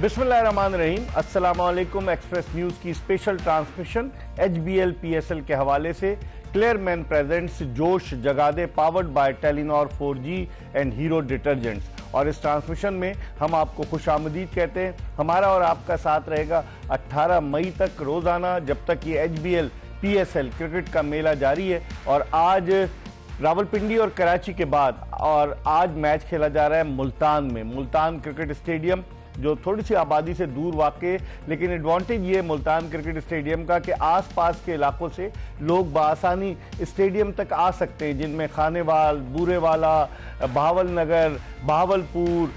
बिस्मिल्लाहिर्रहमानिर्रहीम। अस्सलाम वालेकुम। एक्सप्रेस न्यूज़ की स्पेशल ट्रांसमिशन HBL PSL के हवाले से क्लेयरमैन प्रेजेंट्स जोश जगा दे powered by Telenor 4G and Hero detergents. और इस ट्रांसमिशन में हम आपको खुशामदीद कहते हैं। हमारा और आपका साथ रहेगा 18 मई तक रोज़ाना, जब तक ये HBL PSL क्रिकेट का मेला जारी है। और आज रावलपिंडी और कराची के बाद और आज मैच खेला जा रहा है मुल्तान में, मुल्तान क्रिकेट स्टेडियम, जो थोड़ी सी आबादी से दूर वाक़ है। लेकिन एडवांटेज ये मुल्तान क्रिकेट स्टेडियम का कि आसपास के इलाकों से लोग बआसानी स्टेडियम तक आ सकते हैं, जिनमें खानेवाल, बूरेवाला, बहावल नगर, बहावलपुर,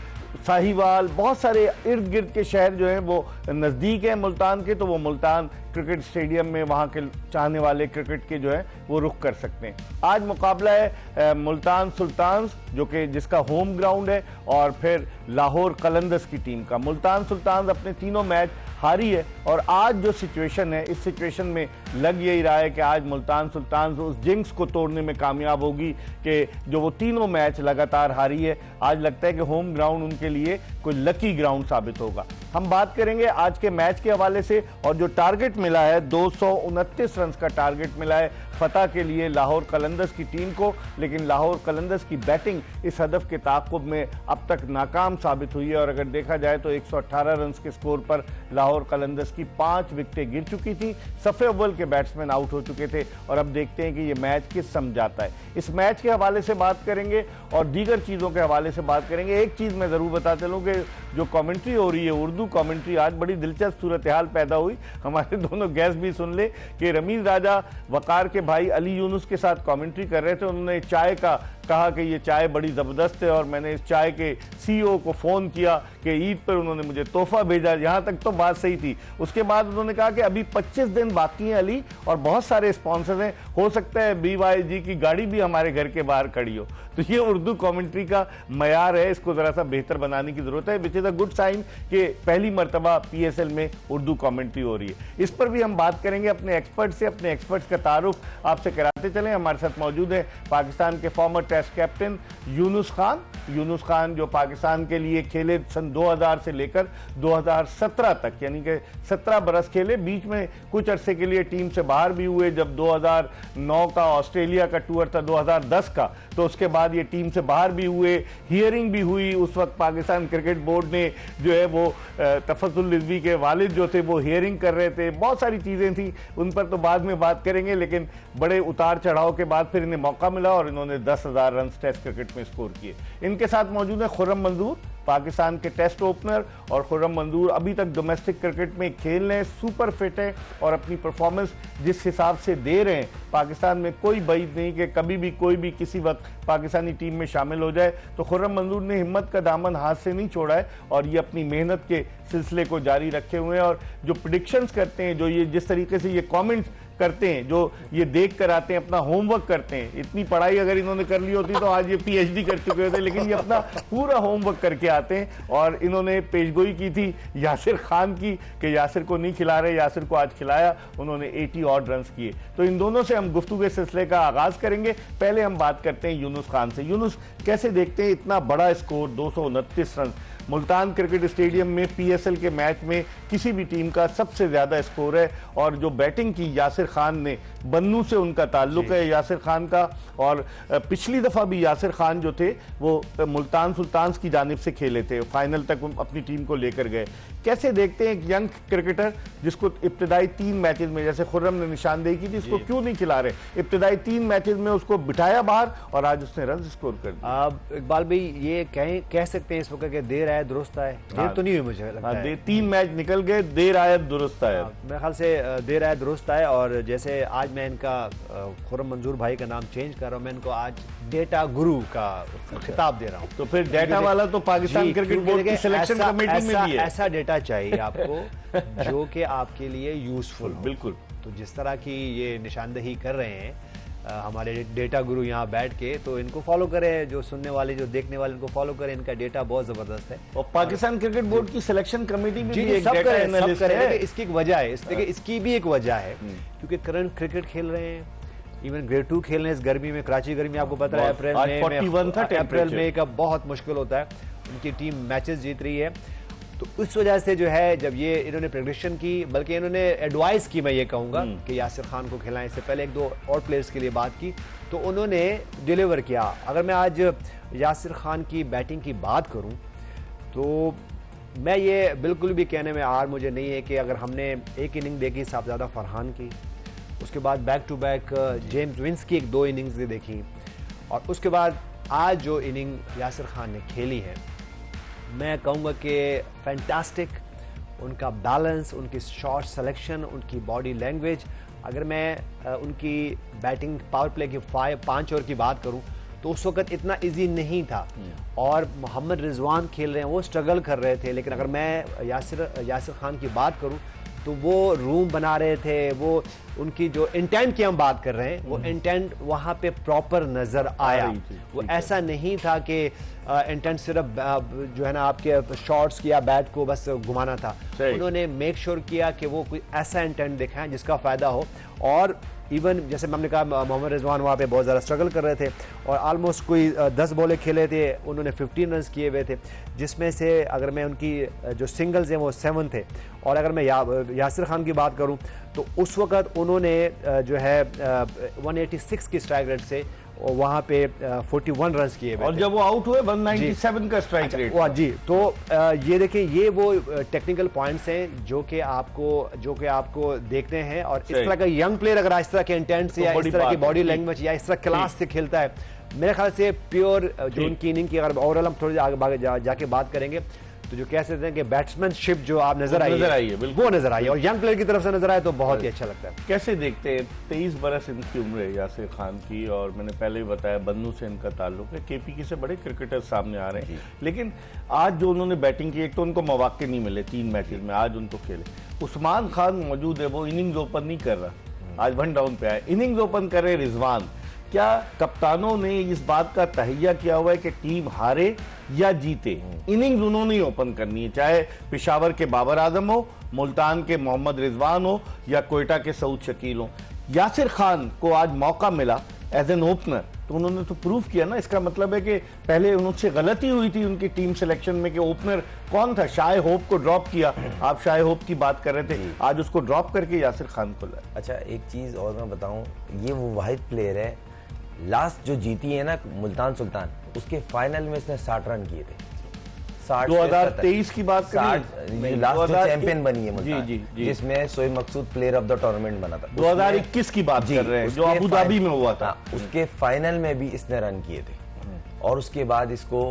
साहिवाल, बहुत सारे इर्द गिर्द के शहर जो हैं वो नज़दीक हैं मुल्तान के। तो वो मुल्तान क्रिकेट स्टेडियम में वहाँ के चाहने वाले क्रिकेट के जो है वो रुख कर सकते हैं। आज मुकाबला है मुल्तान सुल्तान्स, जो कि जिसका होम ग्राउंड है, और फिर लाहौर कलंदर्स की टीम का। मुल्तान सुल्तान्स अपने तीनों मैच हारी है और आज जो सिचुएशन है, इस सिचुएशन में लग यही रहा है कि आज मुल्तान सुल्तान्स उस जिंक्स को तोड़ने में कामयाब होगी कि जो वो तीनों मैच लगातार हारी है। आज लगता है कि होम ग्राउंड उनके लिए कोई लकी ग्राउंड साबित होगा। हम बात करेंगे आज के मैच के हवाले से, और जो टारगेट मिला है 229 रन का टारगेट मिला है फतह के लिए लाहौर कलंदर्स की टीम को। लेकिन लाहौर कलंदर्स की बैटिंग इस हदफ के ताक़ुब में अब तक नाकाम साबित हुई है। और अगर देखा जाए तो 118 रन के स्कोर पर लाहौर कलंदर्स की 5 विकेटें गिर चुकी थी। सफ़े अव्वल के बैट्समैन आउट हो चुके थे। और अब देखते हैं कि ये मैच किस समझाता है। इस मैच के हवाले से बात करेंगे और दीगर चीज़ों के हवाले से बात करेंगे। एक चीज़ मैं ज़रूर बता चलूँ कि जो कमेंट्री हो रही है, उर्दू कमेंट्री, आज बड़ी दिलचस्प सूरत हाल पैदा हुई। हमारे दोनों गेस्ट भी सुन ले कि रमीज राजा वकार के भाई अली यूनुस के साथ कमेंट्री कर रहे थे। उन्होंने चाय का कहा कि ये चाय बड़ी ज़बरदस्त है, और मैंने इस चाय के CEO को फ़ोन किया कि ईद पर उन्होंने मुझे तोहफा भेजा। यहाँ तक तो बात सही थी। उसके बाद उन्होंने कहा कि अभी 25 दिन बाकी हैं अली, और बहुत सारे स्पॉन्सर हैं, हो सकता है BYG की गाड़ी भी हमारे घर के बाहर खड़ी हो। तो ये उर्दू कमेंट्री का मयार है, इसको ज़रा सा बेहतर बनाने की ज़रूरत है। Which is a good sign कि पहली मरतबा PSL में उर्दू कमेंट्री हो रही है। इस पर भी हम बात करेंगे अपने एक्सपर्ट से। अपने एक्सपर्ट्स का तारुफ आपसे कराते चलें। हमारे साथ मौजूद है पाकिस्तान के former test captain Younis Khan. Younis Khan जो पाकिस्तान के लिए खेले सन 2000 से लेकर 2017 तक, यानी कि 17 बरस खेले। बीच में कुछ अरसे के लिए टीम से बाहर भी हुए, जब 2009 का ऑस्ट्रेलिया का टूर था, 2010 का, तो उसके बाद ये टीम से बाहर भी हुए। हियरिंग भी हुई। उस वक्त पाकिस्तान क्रिकेट बोर्ड ने जो है वो तफज्जुल रिजवी के वालिद जो थे वो हियरिंग कर रहे थे। बहुत सारी चीज़ें थी, उन पर तो बाद में बात करेंगे। लेकिन बड़े उतार चढ़ाव के बाद फिर इन्हें मौका मिला और इन्होंने 10,000 रन टेस्ट क्रिकेट में स्कोर किए। इनके साथ मौजूद है खुर्रम मंजूर, पाकिस्तान के टेस्ट ओपनर। और खुर्रम मंजूर अभी तक डोमेस्टिक क्रिकेट में खेल रहे हैं, सुपर फिट है, और अपनी परफॉर्मेंस जिस हिसाब से दे रहे हैं, पाकिस्तान में कोई बईद नहीं कि कभी भी कोई भी किसी वक्त पाकिस्तानी टीम में शामिल हो जाए। तो खुर्रम मंजूर ने हिम्मत का दामन हाथ से नहीं छोड़ा है, और ये अपनी मेहनत के सिलसिले को जारी रखे हुए हैं। और जो प्रेडिक्शंस करते हैं, जो ये जिस तरीके से ये कमेंट्स करते हैं, जो ये देख कर आते हैं, अपना होमवर्क करते हैं। इतनी पढ़ाई अगर इन्होंने कर ली होती तो आज ये PhD कर चुके होते, लेकिन ये अपना पूरा होमवर्क करके आते हैं। और इन्होंने पेशगोई की थी यासिर खान की कि यासिर को नहीं खिला रहे, यासिर को आज खिलाया। उन्होंने 80 ऑड रन किए। तो इन दोनों से हम गुफ्तगू के सिलसिले का आगाज करेंगे। पहले हम बात करते हैं यूनुस खान से। यूनुस, कैसे देखते हैं इतना बड़ा score 229 run? Multan cricket stadium में PSL के मैच में किसी भी टीम का सबसे ज़्यादा स्कोर है। और जो बैटिंग की यासिर खान ने, बन्नू से उनका ताल्लुक है यासिर खान का, और पिछली दफ़ा भी यासिर खान जो थे वो मुल्तान सुल्तान्स की जानिब से खेले थे, फाइनल तक अपनी टीम को लेकर गए। कैसे देखते हैं एक यंग क्रिकेटर जिसको इब्तदाई 3 मैचेस में, जैसे खुर्रम ने निशानदेही की थी, इसको क्यों नहीं खिला रहे? इब्तदाई 3 मैचेस में उसको बिठाया बाहर और आज उसने रन स्कोर कर दिया। इकबाल भाई, ये कह सकते हैं इस वक्त कि देर आए दुरुस्त आए। देर तो नहीं हुई, मुझे लगता है 3 मैच निकल गए, देर आए दुरुस्त आए। मेरे ख्याल से देर आए दुरुस्त आए। और जैसे आज मैं इनका खुर्रम मंजूर भाई का नाम चेंज कर रहा हूँ, मैं इनको आज डेटा गुरु का खिताब दे रहा हूँ। तो फिर डेटा वाला तो पाकिस्तान क्रिकेट बोर्ड की सिलेक्शन कमेटी में भी है। ऐसा डेटा चाहिए आपको जो कि आपके लिए यूजफुल हो। बिल्कुल। तो जिस तरह की ये निशानदेही कर रहे हैं हमारे डेटा गुरु यहाँ बैठ के, तो इनको फॉलो करें। जो सुनने वाले, जो देखने वाले, इनको फॉलो करें। इनका डेटा बहुत जबरदस्त है। और पाकिस्तान क्रिकेट बोर्ड की सिलेक्शन कमेटी भी एक सब डेटा करें, एनालिस्ट सब करें। है। इसकी एक वजह है, देखिए इसकी भी एक वजह है, क्योंकि करंट क्रिकेट खेल रहे हैं, इवन ग्रेड 2 खेल रहे हैं इस गर्मी में। कराची गर्मी आपको पता है, अप्रैल मई का बहुत मुश्किल होता है। उनकी टीम मैचेस जीत रही है। तो उस वजह से जो है जब ये इन्होंने प्रेडिक्शन की, बल्कि इन्होंने एडवाइस की, मैं ये कहूँगा कि यासिर खान को खिलाएं। इससे पहले 1-2 और प्लेयर्स के लिए बात की तो उन्होंने डिलीवर किया। अगर मैं आज यासिर खान की बैटिंग की बात करूँ तो मैं ये बिल्कुल भी कहने में आर मुझे नहीं है कि अगर हमने एक इनिंग देखी साहबजादा फरहान की, उसके बाद back to back James Vince की 1-2 इनिंग्स देखी, और उसके बाद आज जो इनिंग यासिर खान ने खेली है, मैं कहूँगा कि फैंटास्टिक। उनका बैलेंस, उनकी शॉट सिलेक्शन, उनकी बॉडी लैंग्वेज, अगर मैं उनकी बैटिंग पावर प्ले की 5 ओवर की बात करूँ तो उस वक्त इतना इजी नहीं था, और मोहम्मद रिजवान खेल रहे हैं, वो स्ट्रगल कर रहे थे। लेकिन अगर मैं यासिर खान की बात करूं तो वो रूम बना रहे थे, वो उनकी जो इंटेंट की हम बात कर रहे हैं, वो इंटेंट वहाँ पे प्रॉपर नज़र आया। वो ऐसा नहीं था कि इंटेंट सिर्फ जो है ना आपके शॉट्स की या बैट को बस घुमाना था। उन्होंने मेक श्योर किया कि वो कोई ऐसा इंटेंट दिखाएं जिसका फ़ायदा हो। और इवन जैसे हमने कहा मोहम्मद रिजवान वहाँ पे बहुत ज़्यादा स्ट्रगल कर रहे थे, और ऑलमोस्ट कोई 10 बॉलें खेले थे, उन्होंने 15 रन किए हुए थे, जिसमें से अगर मैं उनकी जो सिंगल्स हैं वो 7 थे। और अगर मैं यासिर खान की बात करूं तो उस वक्त उन्होंने जो है 186 की स्ट्राइक रेट से वहाँ पे 41 रन किए हुए, और जब वो आउट हुए 197 का स्ट्राइक रेट। वाह जी। तो ये देखिए, ये वो टेक्निकल पॉइंट्स हैं जो कि आपको देखते हैं। और इस तरह का यंग प्लेयर अगर इस तरह के इंटेंट से या इस तरह की बॉडी लैंग्वेज या इस तरह क्लास से खेलता है, मेरे ख्याल से प्योर जो उनकी इनिंग की अगर ओवरऑल हम थोड़ी आगे जाके बात करेंगे तो जो कह सकते हैं कि बैट्समैनशिप जो आप नजर आई है वो नजर आई है, और यंग प्लेयर की तरफ से नजर आए तो बहुत ही अच्छा लगता है। कैसे देखते हैं? 23 बरस इनकी उम्र है यासिर खान की, और मैंने पहले भी बताया बन्नू से इनका ताल्लुक है। केपीके से बड़े क्रिकेटर सामने आ रहे हैं, लेकिन आज जो उन्होंने बैटिंग की, एक तो उनको मौके नहीं मिले 3 मैचेस में, आज उनको खेले। उस्मान खान मौजूद है, वो इनिंग्स ओपन नहीं कर रहा, आज 1 डाउन पे आया, इनिंग्स ओपन कर रहे रिजवान। क्या कप्तानों ने इस बात का तहैया किया हुआ है कि टीम हारे या जीते, इनिंग्स उन्होंने ही ओपन करनी है, चाहे पेशावर के बाबर आजम हो, मुल्तान के मोहम्मद रिजवान हो, या कोयटा के सऊद शकील हो। यासिर खान को आज मौका मिला एज एन ओपनर, तो उन्होंने तो प्रूफ किया ना। इसका मतलब है कि पहले उनसे गलती हुई थी उनकी टीम सिलेक्शन में कि ओपनर कौन था, शाय होप को ड्रॉप किया। आप शाय होप की बात कर रहे थे, आज उसको ड्रॉप करके यासिर खान को लाया। अच्छा, एक चीज और मैं बताऊं, ये वो वाहिद प्लेयर है, लास्ट जो जीती है ना मुल्तान सुल्तान, उसके फाइनल में इसने 60 रन किए थे। 2023 की बात करें, लास्ट चैंपियन बनी है मुल्तान, जी, जिसमें शोएब मकसूद प्लेयर ऑफ द टूर्नामेंट बना था। 2021 की बात कर रहे हैं, जो अबू धाबी में हुआ था। उसके फाइनल में भी इसने रन किए थे, और उसके बाद इसको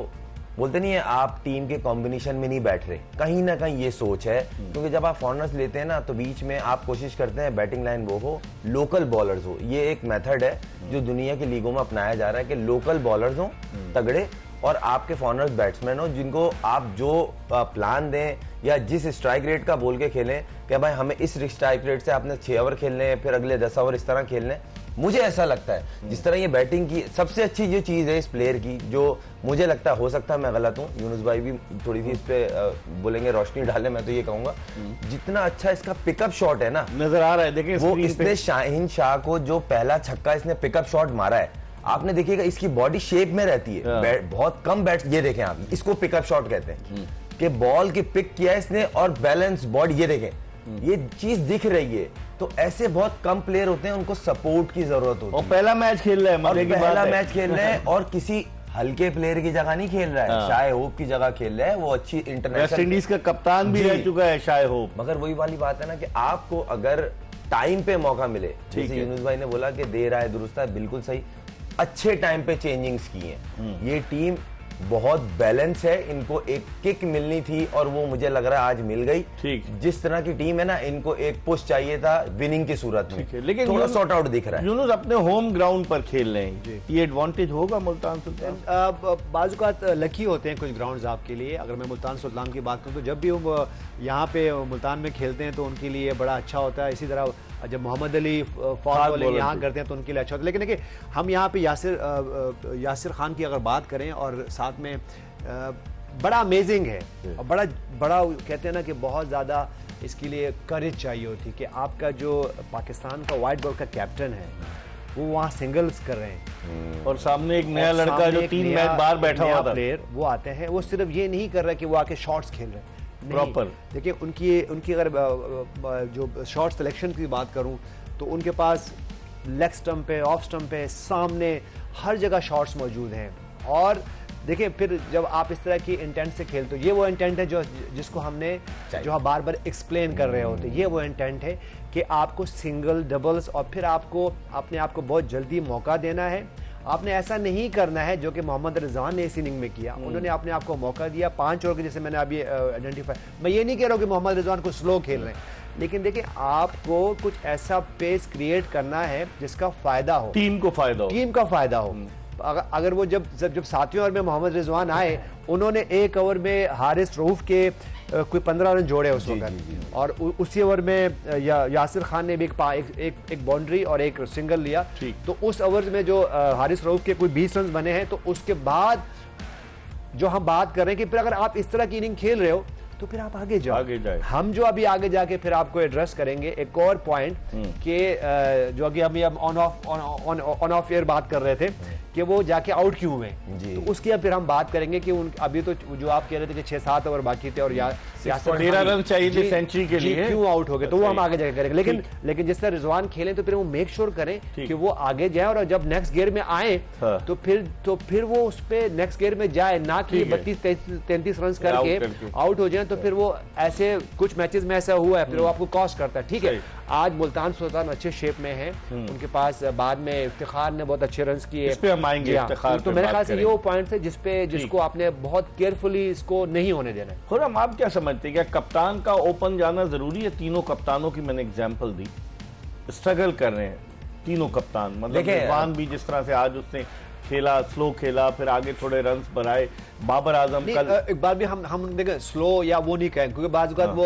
बोलते नहीं है आप टीम के कॉम्बिनेशन में नहीं बैठ रहे, कहीं ना कहीं ये सोच है। क्योंकि जब आप फॉरनर्स लेते हैं ना तो बीच में आप कोशिश करते हैं बैटिंग लाइन वो हो, लोकल बॉलर्स हो। ये एक मेथड है जो दुनिया की लीगों में अपनाया जा रहा है कि लोकल बॉलर्स हो तगड़े, और आपके फॉरनर्स बैट्समैन हो जिनको आप जो प्लान दें या जिस स्ट्राइक रेट का बोल के खेलें कि भाई हमें इस स्ट्राइक रेट से आपने 6 ओवर खेलने हैं, फिर अगले 10 ओवर इस तरह खेलने हैं। मुझे ऐसा लगता है जिस तरह ये बैटिंग की सबसे अच्छी जो चीज है इस प्लेयर की, जो मुझे लगता है, हो सकता है मैं गलत हूँ, यूनुस भाई भी थोड़ी सी इस पे बोलेंगे, रोशनी डाले, मैं तो ये कहूंगा जितना अच्छा इसका पिकअप शॉट है ना, नजर आ रहा है। देखिए वो इसने शाहीन शाह को जो पहला छक्का इसने पिकअप शॉट मारा है, आपने देखिएगा इसकी बॉडी शेप में रहती है, बहुत कम बैट्स, ये देखें आप, इसको पिकअप शॉट कहते हैं कि बॉल की पिक किया इसने और बैलेंस बॉडी, ये देखें ये चीज दिख रही है। तो ऐसे बहुत कम प्लेयर होते हैं, उनको सपोर्ट की जरूरत होती है। और पहला मैच खेल रहे हैं, पहला मैच खेल रहे हैं, और किसी हल्के प्लेयर की जगह नहीं खेल रहा है, शाय होप की जगह खेल रहा है। वो अच्छी इंटरनेशनल, वेस्ट इंडीज का कप्तान भी रह चुका है शाय होप। मगर वही वाली बात है ना कि आपको अगर टाइम पे मौका मिले, जैसे यूनुस भाई ने बोला कि देर आए दुरुस्त है, बिल्कुल सही, अच्छे टाइम पे चेंजिंग्स की हैं। ये टीम बहुत बैलेंस है, इनको एक किक मिलनी थी और वो मुझे लग रहा है आज मिल गई। ठीक, जिस तरह की टीम है ना, इनको एक पुश चाहिए था विनिंग की सूरत में, लेकिन थोड़ा सॉर्ट आउट दिख रहा है। यूनुस अपने होम ग्राउंड पर खेल रहे हैं, ये एडवांटेज होगा मुल्तान सुल्तान। बाजुकात लकी होते हैं कुछ ग्राउंड्स आपके लिए। अगर मैं मुल्तान सुल्तान की बात करूं तो जब भी वो यहाँ पे मुल्तान में खेलते हैं तो उनके लिए बड़ा अच्छा होता है। इसी तरह जब मोहम्मद अली फास्ट बॉलिंग यहाँ करते हैं तो उनके लिए अच्छा होता है। लेकिन देखिए, हम यहाँ पे यासिर खान की अगर बात करें, और साथ में बड़ा अमेजिंग है, और बड़ा कहते हैं ना कि बहुत ज़्यादा इसके लिए करेज चाहिए होती कि आपका जो पाकिस्तान का वाइट बॉल का कैप्टन है वो वहाँ सिंगल्स कर रहे हैं, और सामने एक नया लड़का जो 3 मैच बाहर बैठा हुआ था, प्लेयर वो आते हैं, वो सिर्फ ये नहीं कर रहा कि वो आके शॉट्स खेल रहे हैं, प्रॉपर। देखिए उनकी अगर जो शॉट सिलेक्शन की बात करूं तो उनके पास लेग स्टंप पे, ऑफ स्टंप पे, सामने हर जगह शॉट्स मौजूद हैं। और देखिए फिर जब आप इस तरह की इंटेंट से खेलते हो, ये वो इंटेंट है जिसको हमने जो हम बार बार एक्सप्लेन कर रहे होते, ये वो इंटेंट है कि आपको सिंगल, डबल्स और फिर आपको अपने आप को बहुत जल्दी मौका देना है। आपने ऐसा नहीं करना है जो कि मोहम्मद रिजवान ने इस इनिंग में किया। उन्होंने अपने आप को मौका दिया 5 ओवर के, जैसे मैंने अभी आइडेंटिफाई, मैं ये नहीं कह रहा हूँ कि मोहम्मद रिजवान को स्लो खेल रहे हैं, लेकिन देखिए आपको कुछ ऐसा पेस क्रिएट करना है जिसका फायदा हो, टीम को फायदा हो, टीम का फायदा हो। अगर वो जब 7वें ओवर में मोहम्मद रिजवान आए, उन्होंने 1 ओवर में हारिस रऊफ के कोई 15 रन जोड़े उस वक्त, और उसी ओवर में यासिर खान ने भी एक बाउंड्री और एक सिंगल लिया। तो उस ओवर में जो हारिस रऊफ के कोई 20 रन बने हैं। तो उसके बाद जो हम बात कर रहे हैं कि फिर अगर आप इस तरह की इनिंग खेल रहे हो तो फिर आप आगे जाओ। हम जो अभी आगे जाके फिर आपको एड्रेस करेंगे एक और पॉइंट के जो अभी हम ऑन ऑफ एयर बात कर रहे थे कि वो जाके आउट क्यों हुए, तो उसकी अब फिर हम बात करेंगे कि अभी तो जो आप कह रहे थे कि 6-7 ओवर बाकी थे और 13 रन चाहिए थे सेंचुरी के लिए, क्यों आउट हो गए, तो वो हम आगे जाके करेंगे। लेकिन जिस तरह रिजवान खेलें तो फिर वो मेक श्योर करें कि वो आगे जाए, और जब नेक्स्ट गियर में आए तो फिर वो उस पे नेक्स्ट गियर में जाए, ना कि 32-33 रन करके आउट हो जाए। तो फिर वो ऐसे कुछ मैचेस में ऐसा हुआ है, फिर वो आपको कॉस्ट करता है। ठीक है, आज मुल्तान सुल्तान अच्छे शेप में है, उनके पास बाद में इफ्तिखार ने बहुत अच्छे रन किए, इस पे हम आएंगे। इफ्तिखार तो मेरे ख्याल से ये वो पॉइंट है जिसको आपने बहुत केयरफुली इसको नहीं होने देना है। खुर्रम, आप क्या समझते हैं, क्या कप्तान का ओपन जाना जरूरी है? तीनों कप्तानों की मैंने एग्जांपल दी, स्ट्रगल कर रहे हैं तीनों कप्तान। मतलब रिजवान भी जिस तरह से आज उसने खेला, स्लो खेला, फिर आगे थोड़े रन बनाए। बाबर आजम कल एक बार भी हम देखें स्लो या वो नहीं कहें, क्योंकि बाज़ वो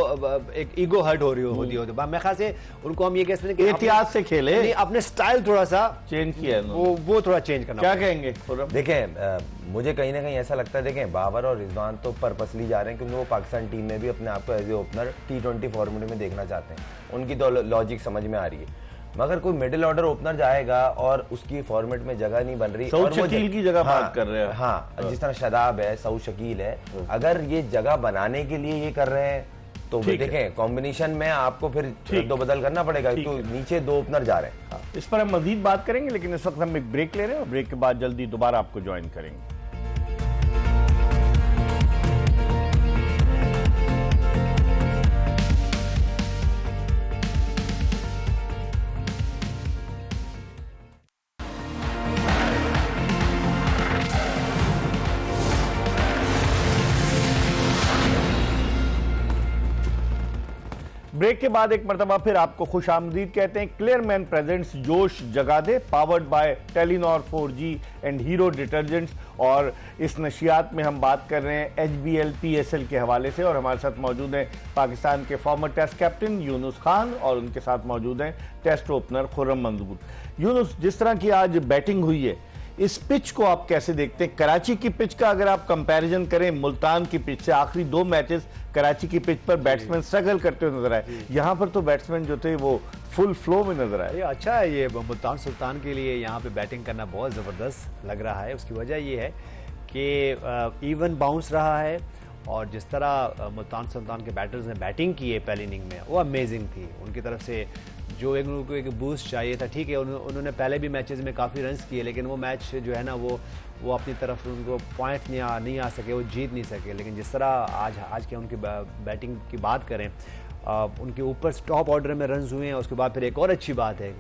एक ईगो हर्ट हो रही होती है। मेरे ख्याल से उनको हम ये कह सकते हैं कि एहतियात से खेले, अपने स्टाइल थोड़ा सा चेंज किया है, वो थोड़ा चेंज करना। क्या कहेंगे? देखें मुझे कहीं ना कहीं ऐसा लगता है, देखें बाबर और रिजवान तो पर्पसली जा रहे हैं क्योंकि वो पाकिस्तान टीम में भी अपने आप को as a opener T20 format में देखना चाहते हैं, उनकी तो लॉजिक समझ में आ रही है। मगर कोई मिडिल ऑर्डर ओपनर जाएगा और उसकी फॉर्मेट में जगह नहीं बन रही, और शकील की जगह बात कर रहे हैं। हाँ, जिस तरह शदाब है, सऊद शकील है, अगर ये जगह बनाने के लिए ये कर रहे हैं तो देखें कॉम्बिनेशन में आपको फिर दो बदल करना पड़ेगा। तो नीचे 2 ओपनर जा रहे हैं। इस पर हम मजीद बात करेंगे, लेकिन इस वक्त हम एक ब्रेक ले रहे हैं और ब्रेक के बाद जल्दी दोबारा आपको ज्वाइन करेंगे। ब्रेक के बाद एक मरतबा फिर आपको खुश आमदीद कहते हैं। क्लियरमैन प्रेजेंट्स जोश जगा दे, powered by Telenor 4G and Hero detergents. और इस नशियात में हम बात कर रहे हैं HBL PSL के हवाले से, और हमारे साथ मौजूद हैं पाकिस्तान के former test captain Younis Khan, और उनके साथ मौजूद हैं टेस्ट ओपनर खुर्रम मंजूर। यूनुस, जिस तरह की आज बैटिंग हुई है, इस पिच को आप कैसे देखते हैं? कराची की पिच का अगर आप कंपैरिजन करें मुल्तान की पिच से, आखिरी 2 मैचेस कराची की पिच पर बैट्समैन स्ट्रगल करते हुए नजर आए, यहाँ पर तो बैट्समैन जो थे वो फुल फ्लो में नजर आए। ये अच्छा है, ये मुल्तान सुल्तान के लिए यहाँ पे बैटिंग करना बहुत ज़बरदस्त लग रहा है। उसकी वजह ये है कि इवन बाउंस रहा है, और जिस तरह मुल्तान सुल्तान के बैटर्स ने बैटिंग की है पहली इनिंग में, वो अमेजिंग थी। उनकी तरफ से जो उनको एक बूस्ट चाहिए था, ठीक है, उन्होंने पहले भी मैचेस में काफ़ी रन्स किए, लेकिन वो मैच जो है ना वो अपनी तरफ उनको पॉइंट नहीं आ सके, वो जीत नहीं सके। लेकिन जिस तरह आज के उनकी बैटिंग की बात करें, उनके ऊपर टॉप ऑर्डर में रन्स हुए हैं। उसके बाद फिर एक और अच्छी बात है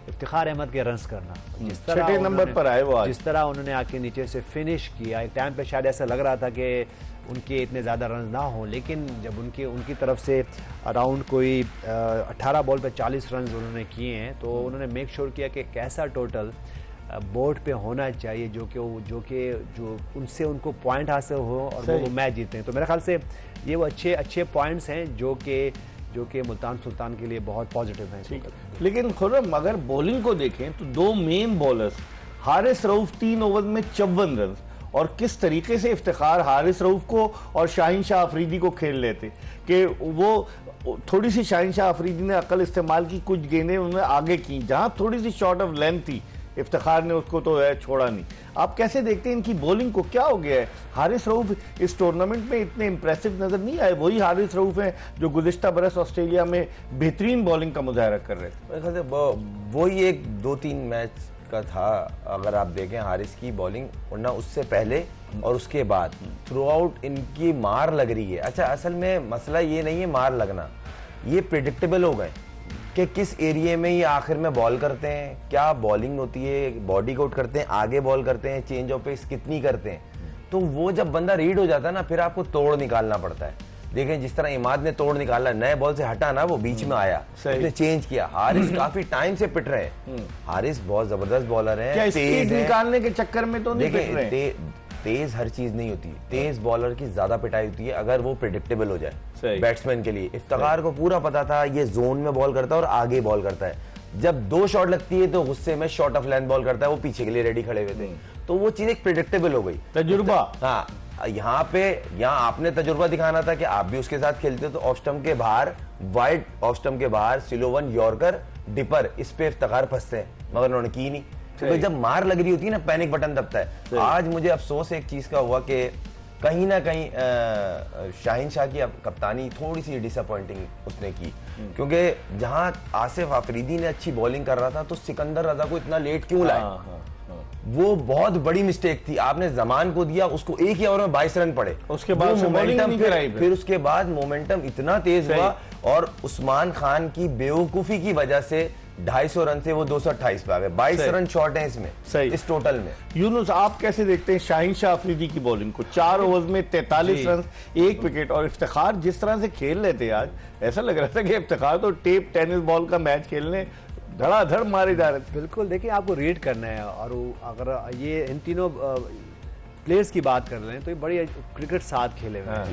इफ्तिखार अहमद के रन्स करना, जिस तरह 6 नंबर पर आए वो आज, जिस तरह उन्होंने आके नीचे से फिनिश किया। एक टाइम पे शायद ऐसा लग रहा था कि उनके इतने ज़्यादा रन ना हो, लेकिन जब उनकी तरफ से अराउंड कोई 18 बॉल पे 40 रन उन्होंने किए हैं, तो उन्होंने मेक श्योर किया कि कैसा टोटल बोर्ड पे होना चाहिए जो उनसे उनको पॉइंट हासिल हो और वो मैच जीते हैं। तो मेरे ख्याल से ये वो अच्छे पॉइंट्स हैं जो कि मुल्तान सुल्तान के लिए बहुत पॉजिटिव हैं। लेकिन खुर्रम, अगर बॉलिंग को देखें तो 2 main bowlers, Haris Rauf 3 over में 54 रन, और किस तरीके से इफ्तिखार हारिस रऊफ को और शाहीन शाह अफरीदी को खेल लेते कि वो थोड़ी सी शाहीन शाह अफरीदी ने अकल इस्तेमाल की, कुछ गेंदें उन्होंने आगे की, जहां थोड़ी सी शॉर्ट ऑफ लेंथ थी इफ्तिखार ने उसको तो छोड़ा नहीं। आप कैसे देखते हैं इनकी बॉलिंग को, क्या हो गया है? हारिस रऊफ इस टूर्नामेंट में इतने इंप्रेसिव नजर नहीं आए। वही हारिस रऊफ हैं जो गुज़िश्ता बरस ऑस्ट्रेलिया में बेहतरीन बॉलिंग का मुजाहरा कर रहे थे। मेरे ख्याल से वही एक 2-3 मैच का था। अगर आप देखें हारिस की बॉलिंग, वरना उससे पहले और उसके बाद थ्रू आउट इनकी मार लग रही है। अच्छा, असल में मसला ये नहीं है मार लगना, ये प्रिडिक्टेबल हो गए कि किस एरिया में ये आखिर में बॉल करते हैं, क्या बॉलिंग होती है, बॉडी कोट करते हैं, आगे बॉल करते हैं, चेंज ऑफ पेस कितनी करते हैं। तो वो जब बंदा रीड हो जाता है ना, फिर आपको तोड़ निकालना पड़ता है। देखें जिस तरह इमाद ने तोड़ निकाला, नए बॉल से हटा ना, वो बीच में आया, उसने चेंज किया। हारिस काफी टाइम से पिट रहे हैं। हारिस बहुत जबरदस्त बॉलर है, तेज निकालने के चक्कर में तो नहीं पिट रहे। तेज हर चीज नहीं होती, तेज बॉलर की ज्यादा पिटाई होती है अगर वो प्रिडिक्टेबल हो जाए बैट्समैन के लिए। इफ्तिखार को पूरा पता था ये जोन में बॉल करता है और आगे बॉल करता है। जब 2 शॉट लगती है तो गुस्से में शॉर्ट ऑफ लेंथ बॉल करता है, वो पीछे के लिए रेडी खड़े हुए थे, तो वो चीज एक प्रिडिक्टेबल हो गई। तजुर्बा, हाँ, यहाँ आपने तजुर्बा दिखाना था कि आप भी उसके साथ खेलते हो। तो ऑफ स्टंप के बाहर, वाइड ऑफ स्टंप के बाहर सिलोवन, यॉर्कर, डिपर, इस पे इफ्तिखार फंसते हैं, मगर उन्होंने की नहीं। तो जब मार लग रही होती है ना, पैनिक बटन दबता है। आज मुझे अफसोस एक चीज का हुआ कि कहीं ना कहीं शाहीन शाह की कप्तानी थोड़ी सी डिसअपॉइंटिंग उसने की, क्योंकि जहां आसिफ आफरीदी ने अच्छी बॉलिंग कर रहा था तो सिकंदर रजा को इतना लेट क्यों लाए? वो बहुत बड़ी मिस्टेक थी। आपने जमान को दिया, उसको एक ही ओवर में 22 रन पड़े, उसके बाद मोमेंटम फिर उसके बाद मोमेंटम इतना तेज हुआ और उस्मान खान की बेवकूफी की वजह से 250 रन से वो 228 पे आ गए। 22 रन शॉर्ट है इसमें, इस टोटल में। यूनुस, आप कैसे देखते हैं शाहीन शाह अफरीदी की बॉलिंग को? 4 ओवर्स में 43 रन, 1 विकेट, और इफ्तिखार जिस तरह से खेल रहे थे आज, ऐसा लग रहा था कि इफ्तिखार तो टेप टेनिस बॉल का मैच खेलने धड़ाधड़ मारे जा रहे थे। बिल्कुल, देखिए आपको रीड करना है, और अगर ये इन तीनों प्लेयर्स की बात कर लें तो ये बड़ी क्रिकेट साथ खेले हुए हैं।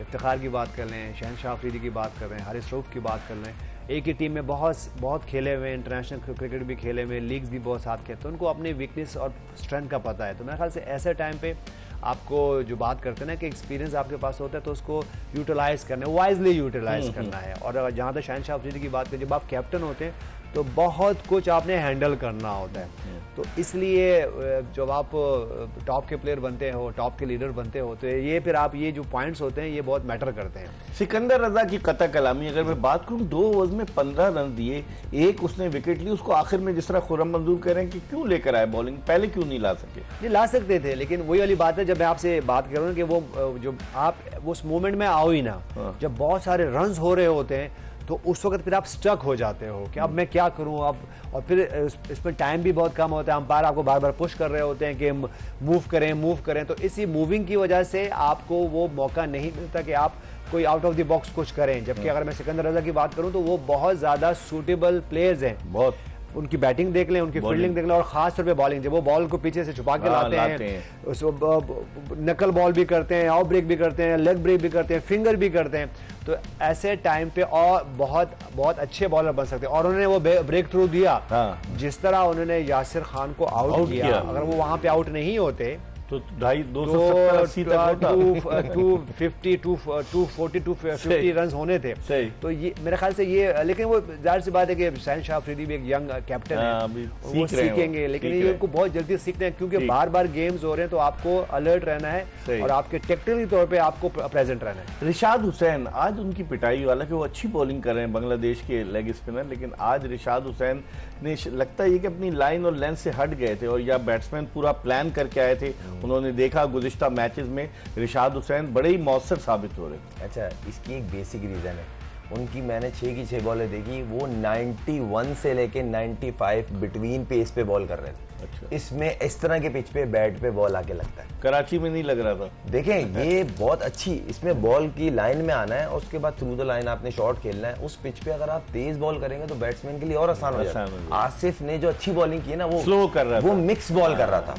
इफ्तिखार की बात कर लें, शाहीन शाह अफरीदी की बात कर लें, हारिस रऊफ की बात कर लें, एक ही टीम में बहुत खेले हुए, इंटरनेशनल क्रिकेट भी खेले हुए, लीग्स भी बहुत साथ खेलते हैं, तो उनको अपनी वीकनेस और स्ट्रेंथ का पता है। तो मेरे ख्याल से ऐसे टाइम पे आपको जो बात करते हैं ना कि एक्सपीरियंस आपके पास होता है, तो उसको यूटिलाइज करना है, वाइजली यूटिलाइज करना है। और जहाँ तक शाहीन शाह अफरीदी की बात करें, जब आप कैप्टन होते हैं तो बहुत कुछ आपने हैंडल करना होता है। तो इसलिए जब आप टॉप के प्लेयर बनते हो, टॉप के लीडर बनते हो, तो ये फिर आप ये जो पॉइंट्स होते हैं ये बहुत मैटर करते हैं। सिकंदर रजा की कता कलामी अगर मैं बात करूं, 2 ओवर्स में 15 रन दिए, 1 उसने विकेट ली, उसको आखिर में जिस तरह खुर्रम मंजूर कह रहे हैं कि क्यों लेकर आए बॉलिंग, पहले क्यों नहीं ला सके? ये ला सकते थे, लेकिन वही वाली बात है, जब मैं आपसे बात कर रहा हूँ कि वो जो आप उस मोमेंट में आओ ही ना, जब बहुत सारे रन्स हो रहे होते हैं तो उस वक्त फिर आप स्टक हो जाते हो कि अब मैं क्या करूं अब। और फिर इसमें टाइम भी बहुत कम होता है, अंपायर आपको बार बार पुश कर रहे होते हैं कि मूव करें। तो इसी मूविंग की वजह से आपको वो मौका नहीं मिलता कि आप कोई आउट ऑफ द बॉक्स कुछ करें। जबकि अगर मैं सिकंदर रजा की बात करूं तो वो बहुत ज्यादा सूटेबल प्लेयर्स हैं। बहुत, उनकी बैटिंग देख लें, उनकी फील्डिंग देख लें, और खास तौर पे बॉलिंग, जब वो बॉल को पीछे से छुपा के लाते हैं, उसको नकल बॉल भी करते हैं, ऑफ ब्रेक भी करते हैं, लेग ब्रेक भी करते हैं, फिंगर भी करते हैं। तो ऐसे टाइम पे और बहुत अच्छे बॉलर बन सकते हैं। और उन्होंने वो ब्रेक थ्रू दिया, जिस तरह उन्होंने यासिर खान को आउट किया, अगर वो वहां पे आउट नहीं होते तो 250 रन होने थे। तो ये मेरे ख्याल से ये, लेकिन वो जाहिर सी बात है कि शाहीन शाह अफरीदी भी एक यंग कैप्टन है, वो सीखेंगे, लेकिन ये उनको बहुत जल्दी सीखते हैं, क्योंकि बार बार गेम्स हो रहे हैं, तो आपको अलर्ट रहना है और आपके टेक्निकल तौर पे आपको प्रेजेंट रहना है। रिशाद हुसैन आज उनकी पिटाई वाला कि वो अच्छी बॉलिंग कर रहे हैं बांग्लादेश के लेग स्पिनर, लेकिन आज रिशाद हुसैन ने लगता है कि अपनी लाइन और लेंथ से हट गए थे, और या बैट्समैन पूरा प्लान करके आए थे। उन्होंने देखा गुज़िश्ता मैचेस में रिशाद हुसैन बड़े ही मौसर साबित हो रहे। अच्छा, इसकी एक बेसिक रीजन है, उनकी मैंने 6 की 6 बॉलें देखी, वो 91 से लेके 95 बिटवीन पेस पे बॉल कर रहे थे। अच्छा। इसमें इस तरह के पिच पे बैट पे बॉल आके लगता है, कराची में नहीं लग रहा था। देखें ये बहुत अच्छी, इसमें बॉल की लाइन में आना है और उसके बाद थ्रू द लाइन आपने शॉट खेलना है। उस पिच पे अगर आप तेज बॉल करेंगे तो बैट्समैन के लिए और आसान हो जाता है। आसिफ ने जो अच्छी बॉलिंग की है ना, वो स्लो कर रहा था, वो मिक्स बॉल कर रहा था,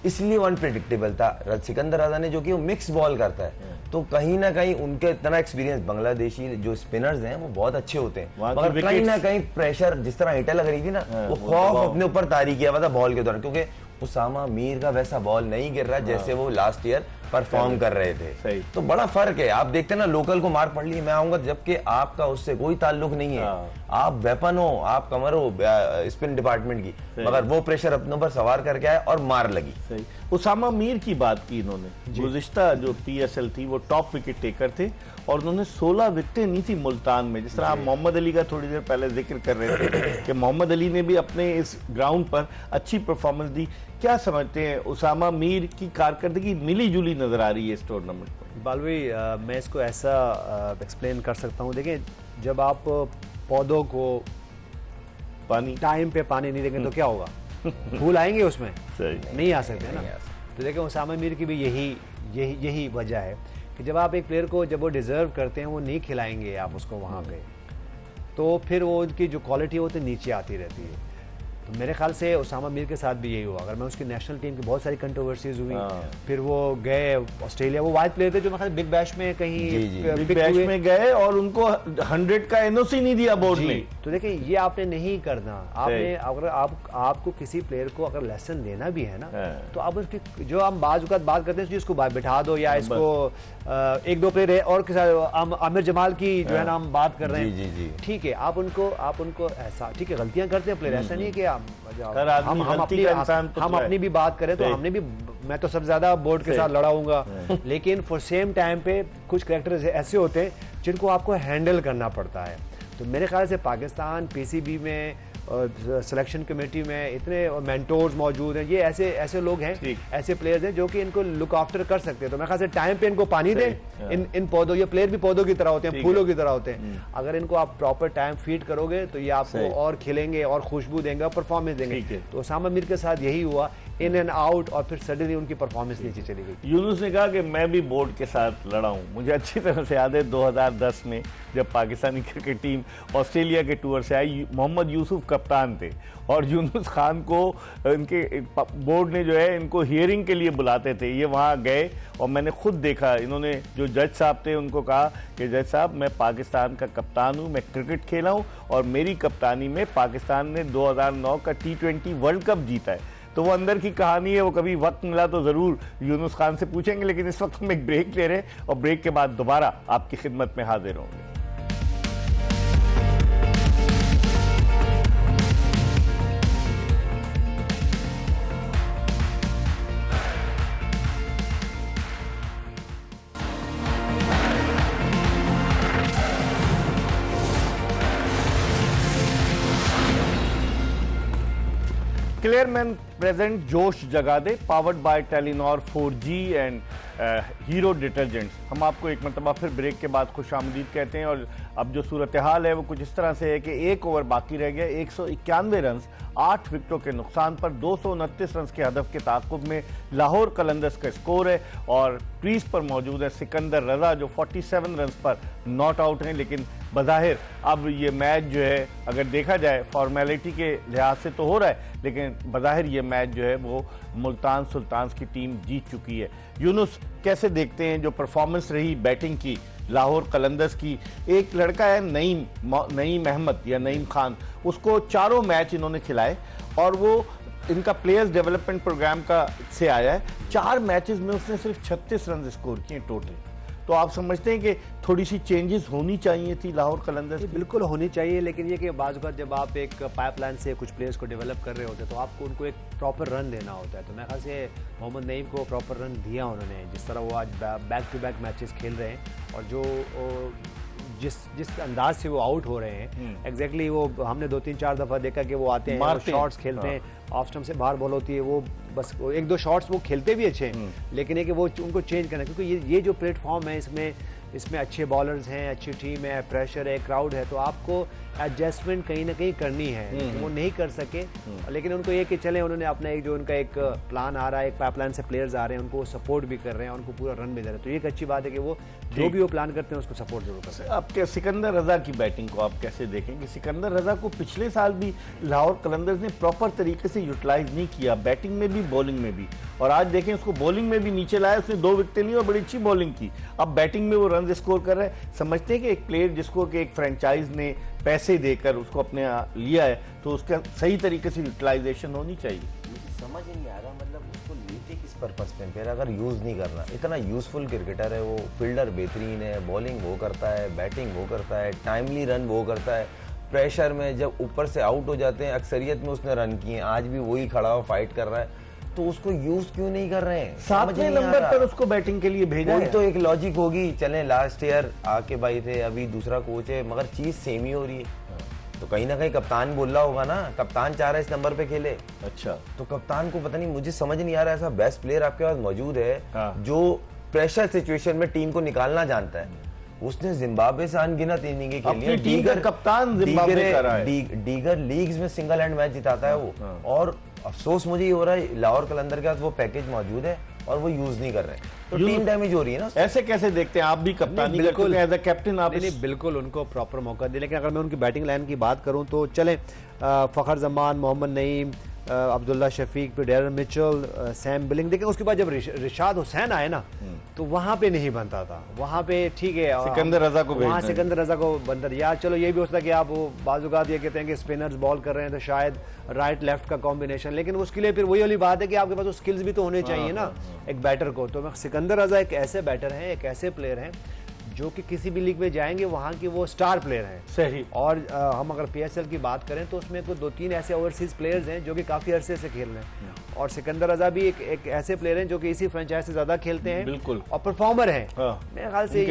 इसलिए अनप्रेडिक्टेबल था। सिकंदर रजा ने जो कि वो मिक्स बॉल करता है, तो कहीं ना कहीं उनके इतना एक्सपीरियंस, बांग्लादेशी जो स्पिनर्स हैं वो बहुत अच्छे होते हैं, मगर कहीं ना कहीं प्रेशर, जिस तरह हिटर लग रही थी ना, वो खौफ अपने ऊपर तारी किया हुआ था बॉल के दौरान, क्योंकि उसामा मीर का वैसा बॉल नहीं गिर रहा जैसे वो लास्ट ईयर परफॉर्म कर रहे थे। सही। तो बड़ा फर्क है, आप देखते हैं ना लोकल को मार पड़ ली मैं आऊंगा, जबकि आपका उससे कोई ताल्लुक नहीं है। आप वेपन हो, आप कमर हो स्पिन डिपार्टमेंट की, मगर वो प्रेशर अपने ऊपर सवार करके आए और मार लगी। सही। उसामा मीर की बात की इन्होंने, गुज़िश्ता जो पीएसएल थी वो टॉप विकेट टेकर थे और उन्होंने 16 विकेटें ली थी मुल्तान में। जिस तरह आप मोहम्मद अली का थोड़ी देर पहले जिक्र कर रहे थे कि मोहम्मद अली ने भी अपने इस ग्राउंड पर अच्छी परफॉर्मेंस दी। क्या समझते हैं, उसामा मीर की कारकर्दगी मिली जुली नजर आ रही है इस टूर्नामेंट में? बालवी, मैं इसको ऐसा एक्सप्लेन कर सकता हूँ। देखिए, जब आप पौधों को पानी टाइम पे पानी नहीं देंगे तो क्या होगा? फूल आएंगे उसमें? सही। नहीं आ सकते ना। तो देखिए, उसामा मीर की भी यही वजह है कि जब आप एक प्लेयर को, जब वो डिजर्व करते हैं, वो नहीं खिलाएंगे आप उसको वहाँ पे, तो फिर वो उनकी जो क्वालिटी है वो तो नीचे आती रहती है। तो मेरे ख्याल से उसामा मीर के साथ भी यही हुआ। अगर मैं उसकी नेशनल टीम की बहुत सारी कंट्रोवर्सीज हुई, फिर वो गए ऑस्ट्रेलिया, वो वाइड प्लेयर थे जो मैं बिग बैश में कहीं बिग बैश में गए और उनको 100 का एनओसी नहीं दिया बोर्ड ने। तो देखिए, ये आपने नहीं करना। आपने अगर आपको किसी प्लेयर को अगर लेसन देना भी है ना, तो आप उसकी जो हम बात करते हैं इसको बिठा दो, या इसको एक दो प्लेयर और के साथ आमिर जमाल की जो है ना हम बात कर रहे हैं, ठीक है, आप उनको ऐसा, ठीक है, गलतियां करते हैं प्लेयर, ऐसा नहीं है कि हम अपनी भी बात करें तो हमने भी, मैं तो सबसे ज्यादा बोर्ड के साथ लड़ाऊंगा, लेकिन फॉर सेम टाइम पे कुछ कैरेक्टर्स ऐसे होते हैं जिनको आपको हैंडल करना पड़ता है। तो मेरे ख्याल से पाकिस्तान पीसीबी में सिलेक्शन कमेटी में इतने मेंटोर्स मौजूद हैं, ये ऐसे लोग हैं, ऐसे प्लेयर्स हैं जो कि इनको लुक आफ्टर कर सकते हैं। तो मेरे ख्याल से टाइम पे इनको पानी दें। इन पौधों, ये प्लेयर भी पौधों की तरह होते हैं, फूलों की तरह होते हैं। अगर इनको आप प्रॉपर टाइम फीड करोगे तो ये आपको और खिलेंगे और खुशबू देंगे और परफॉर्मेंस देंगे। तो उसामा मीर के साथ यही हुआ, इन एंड आउट, और फिर सडनली उनकी परफॉर्मेंस नीचे चली गई। यूनुस ने कहा कि मैं भी बोर्ड के साथ लड़ा हूं। मुझे अच्छी तरह से याद है 2010 में जब पाकिस्तानी क्रिकेट टीम ऑस्ट्रेलिया के टूर से आई, मोहम्मद यूसुफ कप्तान थे और यूनुस खान को इनके बोर्ड ने जो है इनको हियरिंग के लिए बुलाते थे। ये वहाँ गए और मैंने खुद देखा, इन्होंने जो जज साहब थे उनको कहा कि जज साहब, मैं पाकिस्तान का कप्तान हूँ, मैं क्रिकेट खेला हूँ और मेरी कप्तानी में पाकिस्तान ने 2009 का T20 वर्ल्ड कप जीता है। तो वो अंदर की कहानी है, वो कभी वक्त मिला तो ज़रूर यूनुस खान से पूछेंगे। लेकिन इस वक्त हम एक ब्रेक ले रहे हैं और ब्रेक के बाद दोबारा आपकी खिदमत में हाजिर होंगे। क्लेयरमैन प्रेजेंट जोश जगा दे, powered by Telenor 4G and Hero detergents. हम आपको एक मरतबा फिर ब्रेक के बाद खुशामदीद कहते हैं। और अब जो सूरत हाल है वो कुछ इस तरह से है कि एक ओवर बाकी रह गया, 191 रन 8 विकेटों के नुकसान पर 229 रन के हदफ के ताक़ुब में लाहौर कलंदर्स का स्कोर है। और क्रीज पर मौजूद है सिकंदर रजा जो 47 रन पर नॉट आउट हैं। लेकिन बज़ाहिर अब ये मैच जो है, अगर देखा जाए फॉर्मेलिटी के लिहाज से तो हो रहा है, लेकिन बज़ाहिर ये मैच जो है वो मुल्तान सुल्तान्स की टीम जीत चुकी है। यूनुस, कैसे देखते हैं जो परफॉर्मेंस रही बैटिंग की लाहौर कलंदर्स की? एक लड़का है नईम अहमद या नईम खान, उसको 4 मैच इन्होंने खिलाए और वो इनका प्लेयर्स डेवलपमेंट प्रोग्राम का से आया है। 4 मैचेस में उसने सिर्फ 36 रन स्कोर किए टोटल। तो आप समझते हैं कि थोड़ी सी चेंजेस होनी चाहिए थी लाहौर कलंदर्स की? बिल्कुल होनी चाहिए, लेकिन ये कि बाज़ बार जब आप एक पाइपलाइन से कुछ प्लेयर्स को डेवलप कर रहे होते हैं तो आपको उनको एक प्रॉपर रन देना होता है। तो मेरे ख्याल से मोहम्मद नईम को प्रॉपर रन दिया उन्होंने, जिस तरह वो आज बैक टू बैक मैचेस खेल रहे हैं और जो जिस अंदाज से वो आउट हो रहे हैं, एग्जैक्टली वो हमने 2-3-4 दफ़ा देखा कि वो आते हैं, शॉट्स खेलते हैं, ऑफ स्टंप से बाहर बॉल होती है, वो बस 1-2 शॉट्स वो खेलते भी अच्छे हैं, लेकिन है कि वो उनको चेंज करना, क्योंकि ये जो प्लेटफॉर्म है इसमें अच्छे बॉलर्स हैं, अच्छी टीम है, प्रेशर है, क्राउड है, तो आपको एडजस्टमेंट कहीं ना कहीं करनी है। वो नहीं कर सके, लेकिन उनको ये कि चले, उन्होंने अपना एक जो उनका एक प्लान आ रहा है, एक पाइपलाइन से प्लेयर्स आ रहे हैं, उनको सपोर्ट भी कर रहे हैं, उनको पूरा रन भी दे रहे हैं। तो ये एक अच्छी बात है कि वो जो भी वो प्लान करते हैं उसको सपोर्ट जरूर करते हैं। आपके सिकंदर रजा की बैटिंग को आप कैसे देखेंगे? सिकंदर रजा को पिछले साल भी लाहौर कलंदर्स ने प्रॉपर तरीके से यूटिलाइज नहीं किया, बैटिंग में भी बॉलिंग में भी, और आज देखें उसको बॉलिंग में भी नीचे लाया, उसने 2 विकेटें ली और बड़ी अच्छी बॉलिंग की। अब बैटिंग में वो रन स्कोर कर रहा है। समझते हैं कि एक प्लेयर जिसको कि एक फ्रेंचाइज ने पैसे देकर उसको अपने लिया है, तो उसका सही तरीके से यूटिलाइजेशन होनी चाहिए। समझ नहीं आ रहा, मतलब उसको ये किस पर्पस पे फिर अगर यूज़ नहीं करना, इतना यूज़फुल क्रिकेटर है वो, फील्डर बेहतरीन है, बॉलिंग वो करता है, बैटिंग वो करता है, टाइमली रन वो करता है, प्रेशर में जब ऊपर से आउट हो जाते हैं अक्सरियत में उसने रन किए, आज भी वही खड़ा हो फाइट कर रहा है, तो उसको यूज क्यों नहीं कर रहे हैं? 7वें नंबर पर उसको बैटिंग के लिए भेजा है। तो एक लॉजिक होगी, चलें लास्ट ईयर आके भाई थे, अभी दूसरा कोच है, मगर चीज सेम ही हो रही है। तो कहीं ना कहीं कप्तान बोल रहा होगा ना, कप्तान चाह रहा है इस नंबर पे खेले। अच्छा, तो कप्तान को पता नहीं, मुझे समझ नहीं आ रहा, ऐसा बेस्ट प्लेयर आपके पास मौजूद है जो प्रेशर सिचुएशन में टीम को निकालना जानता है। उसने जिम्बाब्वे से अनगिनत इनिंग खेली, दीगर कप्तान जिम्बाब्वे का रहा है, दीगर लीग्स में सिंगल हैंड मैच जिताता है वो। और अफसोस मुझे ये हो रहा है लाहौर कलंदर के पास वो पैकेज मौजूद है और वो यूज नहीं कर रहे, तो टीम डैमेज हो रही है ना। ऐसे कैसे देखते हैं आप भी कप्तानी करते हैं एज अ कैप्टन आप? नहीं, बिल्कुल उनको प्रॉपर मौका दे, लेकिन अगर मैं उनकी बैटिंग लाइन की बात करूं तो चलें, फखर जमान, मोहम्मद नईम, अब्दुल्ला शफीक, फिर डेरन मिचेल, सैम बिलिंग, देखिए उसके बाद जब रिशाद हुसैन आए ना तो वहां पे नहीं बनता था, वहां पे ठीक है सिकंदर रजा को वहां सिकंदर रजा को बनता था यार। चलो ये भी हो सकता है कि आप वो बाजुगात ये कहते हैं कि स्पिनर्स बॉल कर रहे हैं तो शायद राइट लेफ्ट का कॉम्बिनेशन, लेकिन उसके लिए फिर वही वाली बात है कि आपके पास वो स्किल्स भी तो होने चाहिए ना एक बैटर को। तो सिकंदर रजा एक ऐसे बैटर हैं, एक ऐसे प्लेयर हैं जो कि किसी भी लीग में जाएंगे वहां के वो स्टार प्लेयर हैं। सही। और हम अगर पीएसएल की बात करें तो उसमें कुछ 2-3 ऐसे ओवरसीज प्लेयर्स हैं जो कि काफी अरसे से खेल रहे हैं, और सिकंदर रजा भी एक ऐसे प्लेयर हैं जो कि इसी फ्रेंचाइज से ज्यादा खेलते हैं, बिल्कुल, और परफॉर्मर हैं। मेरे ख्याल से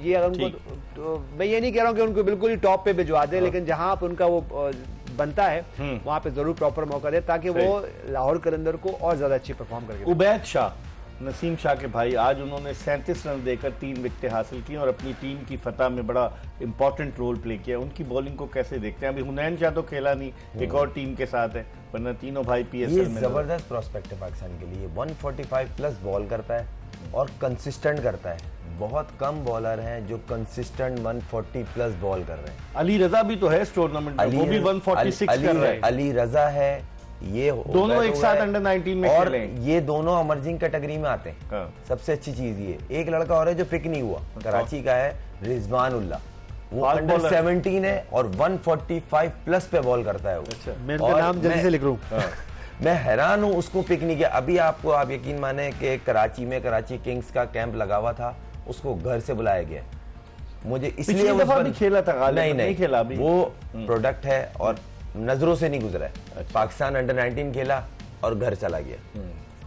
ये अगर उनको तो मैं ये नहीं कह रहा हूँ कि उनको बिल्कुल ही टॉप पे भिजवा दे, लेकिन जहां आप उनका वो बनता है वहां पे जरूर प्रॉपर मौका दे ताकि वो लाहौर कलंदर को और ज्यादा अच्छी परफॉर्म करके। उबैद शाह, नसीम शाह के भाई, आज उन्होंने 37 रन देकर 3 विकेटें हासिल की और अपनी टीम की फतह में बड़ा इंपॉर्टेंट रोल प्ले किया। उनकी बॉलिंग को कैसे देखते हैं? अभी हुनैन शाह तो खेला नहीं, एक और टीम के साथ है, वरना तीनों भाई पीएसएल में। जबरदस्त प्रोस्पेक्ट है पाकिस्तान के लिए, 145 प्लस बॉल करता है और कंसिस्टेंट करता है। बहुत कम बॉलर हैं जो कंसिस्टेंट 140 प्लस बॉल कर रहे हैं। अली रजा भी तो है इस टूर्नामेंट में, वो भी 146 कर रहे हैं। अली रजा है, ये दोनों एक साथ अंडर 19 में और खेले, ये दोनों इमर्जिंग कैटेगरी में आते हैं। सबसे अच्छी चीज ये, एक लड़का और है जो पिक नहीं हुआ, कराची का है रिजवान उल्ला, वो अंडर 17 है और 145 प्लस पे बॉल करता है वो। मैं उनका नाम जल्दी से लिख लूं। मैं हैरान हूं उसको पिक नहीं किया। अभी आपको आप यकीन माने कि कराची में कराची किंग्स का कैंप लगा हुआ था, उसको घर से बुलाया गया। मुझे इसलिए भी खेला था, नहीं खेला, वो प्रोडक्ट है और नजरों से नहीं गुजरा है। अच्छा। पाकिस्तान अंडर 19 खेला और घर चला गया।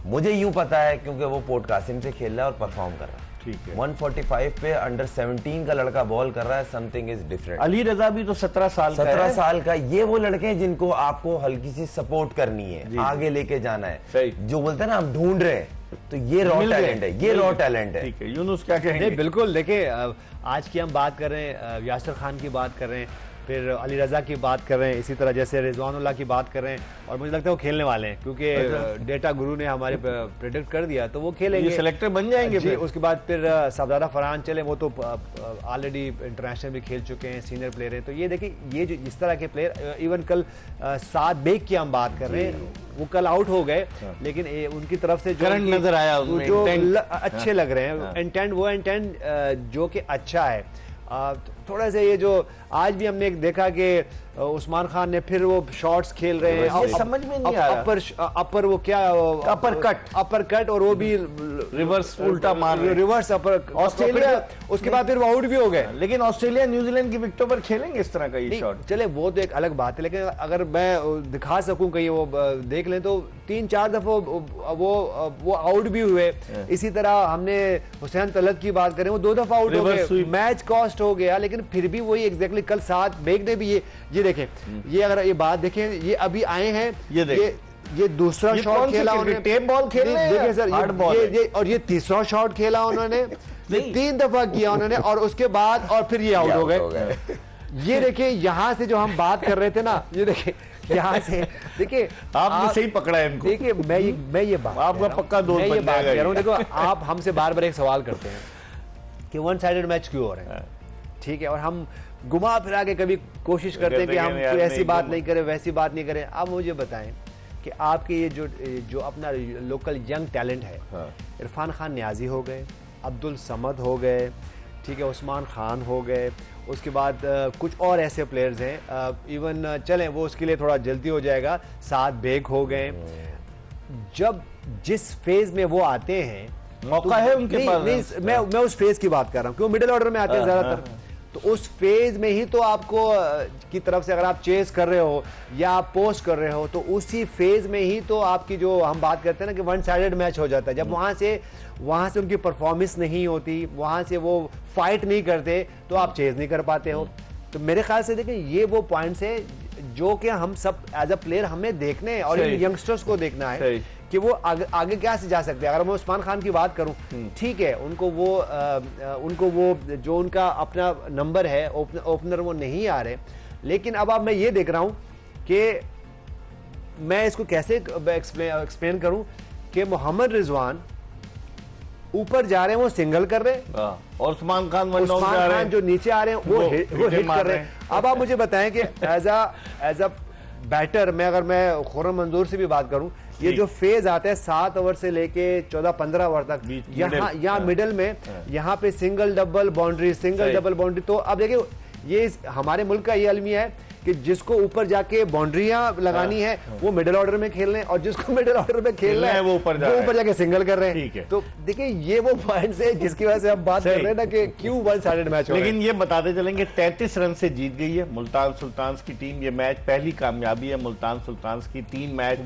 मुझे यूं पता है क्योंकि वो पोर्ट कासिम से खेल रहा है और परफॉर्म कर रहा है। ठीक है, 145 पे अंडर 17 का लड़का बॉल कर रहा है, समथिंग इज डिफरेंट। अली रजा भी तो 17 साल का। ये वो लड़के हैं जिनको आपको हल्की सी सपोर्ट करनी है, आगे लेके जाना है, जो बोलते हैं ना हम ढूंढ रहे हैं, तो ये रॉ टैलेंट है, ये रॉ टैलेंट है। ठीक है, यूनुस क्या कहेंगे? बिल्कुल, देखिए आज की हम बात कर रहे हैं, यासिर खान की बात कर रहे हैं, फिर अली रजा की बात कर रहे हैं, इसी तरह जैसे रिजवानुल्लाह की बात कर रहे हैं, और मुझे लगता है वो खेलने वाले हैं क्योंकि डेटा गुरु ने हमारे प्रेडिक्ट कर दिया, तो वो खेलेंगे, ये सिलेक्टर बन जाएंगे। फिर उसके बाद फिर सफदारा फरहान चले, वो तो ऑलरेडी इंटरनेशनल भी खेल चुके हैं, सीनियर प्लेयर हैं। तो ये देखिए, ये जो इस तरह के प्लेयर, इवन कल साद बेग की हम बात कर रहे हैं, वो कल आउट हो गए, लेकिन उनकी तरफ से जो नजर आया, जो अच्छे लग रहे हैं, इंटेंट वो इंटेंट जो कि अच्छा है। थोड़ा सा ये जो आज भी हमने देखा कि उस्मान खान ने फिर वो शॉट्स खेल रहे हैं, समझ में नहीं आ रहा, अपर वो क्या अपर कट और वो भी रिवर्स उल्टा मार रिवर्स अपर ऑस्ट्रेलिया, उसके बाद फिर वो आउट भी हो गए। लेकिन ऑस्ट्रेलिया न्यूजीलैंड की विकेटों पर खेलेंगे इस तरह का ये शॉट। चले वो तो एक अलग बात है, लेकिन अगर मैं दिखा सकूं कहीं वो देख लें तो 3-4 दफा वो आउट भी हुए। इसी तरह हमने हुसैन तलत की बात करें, वो 2 दफा आउट हो गए, मैच कॉस्ट हो गया, लेकिन फिर भी वही एग्जैक्टली कल साथ बेग ने भी ये देखें, ये अगर ये बात देखें, ये अभी आए हैं, ये दूसरा शॉट खेला उन्होंने, टेप बॉल खेल रहे हैं देखिए सर, ये और ये तीसरा शॉट खेला उन्होंने, 3 दफा किया उन्होंने, और उसके बाद और फिर ये आउट हो गए। ये देखिए, यहां से जो हम बात कर रहे थे ना, ये देखिए यहाँ से, देखिए आपने सही पकड़ा है इनको। देखिए मैं ये बात आपका पक्का दोस्त बन जाएगा। देखो, आप हमसे बार बार एक सवाल करते हैं कि 1 साइडेड मैच क्यों हो रहे हैं, ठीक है, और हम घुमा फिरा के कभी कोशिश करते हैं कि हम ऐसी बात नहीं करें, वैसी बात नहीं करें। अब मुझे बताएं कि आपके ये जो अपना लोकल यंग टैलेंट है, इरफान खान न्याजी हो गए, अब्दुल समद हो गए, ठीक है, उस्मान खान हो गए, उसके बाद कुछ और ऐसे प्लेयर्स हैं, इवन चलें वो उसके लिए थोड़ा जल्दी हो जाएगा, साद बेग हो गए। जब जिस फेज में वो आते हैं, मौका है उनके पास। नहीं, मैं उस फेज की बात कर रहा हूं, क्यों मिडिल ऑर्डर में आते हैं ज्यादातर। तो उस फेज में ही तो आपको की तरफ से अगर आप चेस कर रहे हो या आप पोस्ट कर रहे हो, तो उसी फेज में ही तो आपकी जो हम बात करते हैं ना कि वन साइडेड मैच हो जाता है। जब वहां से उनकी परफॉर्मेंस नहीं होती, वहां से वो फाइट नहीं करते, तो आप चेज नहीं कर पाते हो। तो मेरे ख्याल से देखें, ये वो पॉइंट्स है जो कि हम सब एज अ प्लेयर हमें देखने हैं और इन यंगस्टर्स को देखना है कि वो आगे क्या से जा सकते हैं। अगर मैं उस्मान खान की बात करूं, ठीक है, उनको वो जो उनका अपना नंबर है ओपनर वो नहीं आ रहे, लेकिन अब मैं ये देख रहा हूं कि मैं इसको कैसे एक्सप्लेन करूं कि मोहम्मद रिजवान ऊपर जा रहे हैं, वो सिंगल कर रहे हैं, और उस्मान खान जो नीचे आ रहे हैं वो हिट कर रहे हैं। अब आप मुझे बताएं कि एज अ बैटर अगर मैं खुर्रम मंजूर से भी बात करूं, ये जो फेज आता है 7 ओवर से लेके 14-15 ओवर तक, यहाँ मिडिल में यहाँ पे सिंगल डबल बाउंड्री, तो अब देखिए ये हमारे मुल्क का ये अलमिया है कि जिसको ऊपर जाके बाउंड्रियां लगानी है वो मिडिल ऑर्डर में खेल रहे हैं, और जिसको मिडिल ऑर्डर में खेलना है वो ऊपर जाके सिंगल कर रहे हैं। ठीक है। तो देखिए ये वो पॉइंट्स है जिसकी वजह से हम बात कर रहे हैं ना कि क्यों वन साइडेड मैच हो रहा है। लेकिन ये बताते चलेंगे 33 रन से जीत गई है मुल्तान सुल्तान्स की टीम। ये मैच पहली कामयाबी है मुल्तान सुल्तान्स की। 3 मैच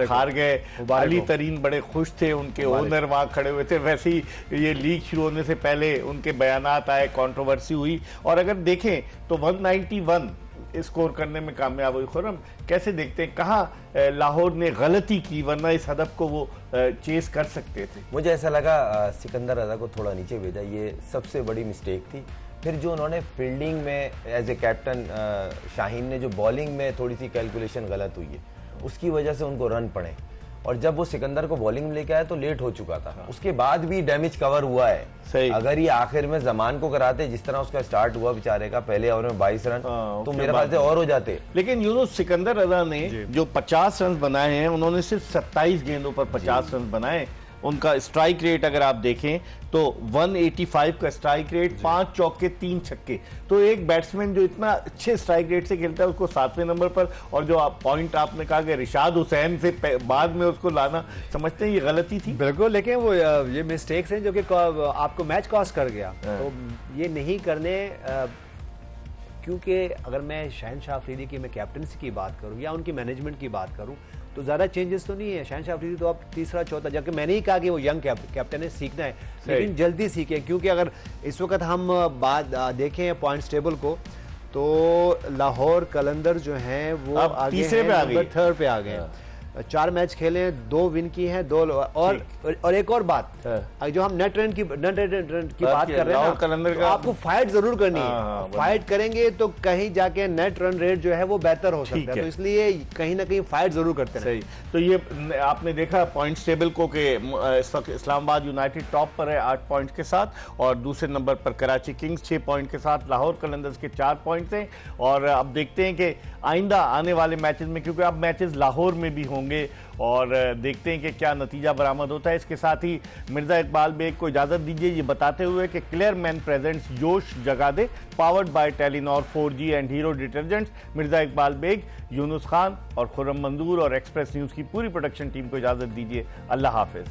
हार गए। अली तरीन बड़े खुश थे, उनके ओनर वहां खड़े हुए थे। वैसे ही ये लीग शुरू होने से पहले उनके बयानात आए, कंट्रोवर्सी हुई, और अगर देखें तो 191 स्कोर करने में कामयाब हुई। खुर्रम, कैसे देखते हैं, कहाँ लाहौर ने गलती की, वरना इस हदफ को वो चेस कर सकते थे? मुझे ऐसा लगा सिकंदर रजा को थोड़ा नीचे भेजा, ये सबसे बड़ी मिस्टेक थी। फिर जो उन्होंने फील्डिंग में एज ए कैप्टन शाहीन ने जो बॉलिंग में थोड़ी सी कैलकुलेशन गलत हुई है, उसकी वजह से उनको रन पड़े, और जब वो सिकंदर को बॉलिंग में लेके आया तो लेट हो चुका था। उसके बाद भी डैमेज कवर हुआ है। सही। अगर ये आखिर में जमान को कराते, जिस तरह उसका स्टार्ट हुआ बेचारे का, पहले ओवर में 22 रन, तो मेरे ख्याल से और हो जाते। लेकिन यूनुस सिकंदर रजा ने जो 50 रन बनाए हैं, उन्होंने सिर्फ 27 गेंदों पर 50 रन बनाए। उनका स्ट्राइक रेट अगर आप देखें तो 185 का स्ट्राइक रेट, 5 चौके 3 छक्के। तो एक बैट्समैन जो इतना अच्छे स्ट्राइक रेट से खेलता है उसको 7वें नंबर पर, और जो पॉइंट आपने कहा कि रिशाद हुसैन से बाद में उसको लाना, समझते हैं ये गलती थी? बिल्कुल, लेकिन वो ये मिस्टेक्स हैं जो कि आपको मैच कॉस्ट कर गया। तो ये नहीं करने, क्योंकि अगर मैं शहनशाह अफरीदी की मैं कैप्टनसी की बात करूं या उनकी मैनेजमेंट की बात करूं, तो ज़्यादा चेंजेस तो नहीं है। शहनशाह अफरीदी तो अब तीसरा चौथा, जबकि मैंने ही कहा कि वो यंग कैप्टन है, सीखना है, लेकिन जल्दी सीखे। क्योंकि अगर इस वक्त हम बात देखें पॉइंट्स टेबल को, तो लाहौर कलंदर जो हैं वो आगे तीसरे पे आ गए, 3rd पे आ गए। 4 मैच खेले, 2 विन की हैं, 2 और एक और बात, जो हम नेट रन की बात कर रहे हैं ना, तो आपको फाइट जरूर करनी है। फाइट करेंगे तो कहीं जाके नेट रन रेट जो है वो बेहतर हो सकता है, तो इसलिए कहीं ना कहीं फाइट जरूर करते हैं। तो ये आपने देखा पॉइंट्स टेबल को कि इस वक्त इस्लामाबाद यूनाइटेड टॉप पर है 8 पॉइंट्स के साथ, और दूसरे नंबर पर कराची किंग्स 6 पॉइंट के साथ, लाहौर कलंदर्स के 4 पॉइंट्स हैं। और अब देखते हैं कि आइंदा आने वाले मैचेस में, क्योंकि अब मैचेस लाहौर में भी होंगे, और देखते हैं कि क्या नतीजा बरामद होता है। इसके साथ ही मिर्जा इकबाल बेग को इजाजत दीजिए ये बताते हुए कि क्लियर मैन प्रेजेंट्स जोश जगा दे, powered by Telenor 4G and Hero detergents. Mirza Iqbal Baig, Younis Khan और खुर्रम मंजूर और एक्सप्रेस न्यूज की पूरी प्रोडक्शन टीम को इजाजत दीजिए। अल्लाह हाफिज।